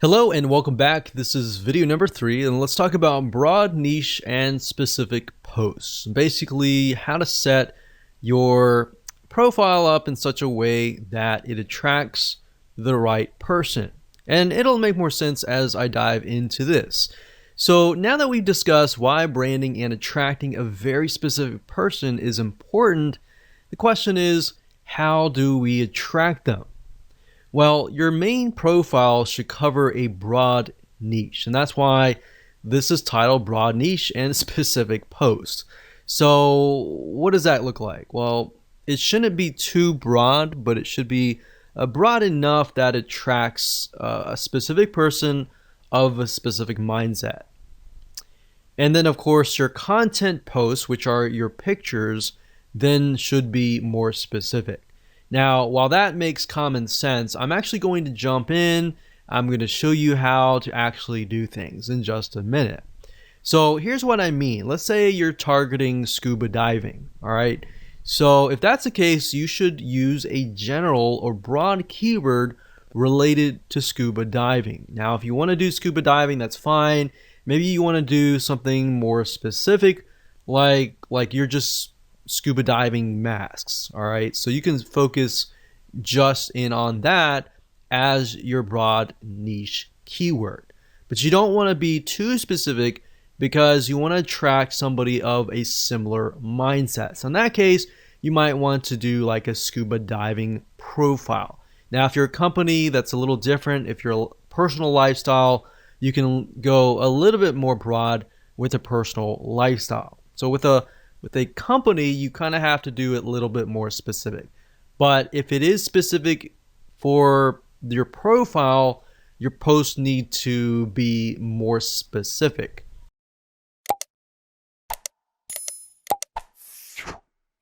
Hello and welcome back. This is video number 3 and let's talk about broad niche and specific posts. Basically how to set your profile up in such a way that it attracts the right person. And it'll make more sense as I dive into this. So now that we've discussed why branding and attracting a very specific person is important, the question is, how do we attract them? Well, your main profile should cover a broad niche, and that's why this is titled Broad Niche and Specific Post. So what does that look like? Well, it shouldn't be too broad, but it should be broad enough that it attracts a specific person of a specific mindset. And then, of course, your content posts, which are your pictures, then should be more specific. Now, while that makes common sense, I'm actually going to jump in. I'm going to show you how to actually do things in just a minute. So here's what I mean. Let's say you're targeting scuba diving, all right? So if that's the case, you should use a general or broad keyword related to scuba diving. Now, if you want to do scuba diving, that's fine. Maybe you want to do something more specific, like you're just scuba diving masks. All right, so you can focus just in on that as your broad niche keyword, but you don't want to be too specific because you want to attract somebody of a similar mindset. So in that case, you might want to do like a scuba diving profile. Now, if you're a company, that's a little different. If you're a personal lifestyle, you can go a little bit more broad with a personal lifestyle. So with a company, you kind of have to do it a little bit more specific. But if it is specific for your profile, your posts need to be more specific.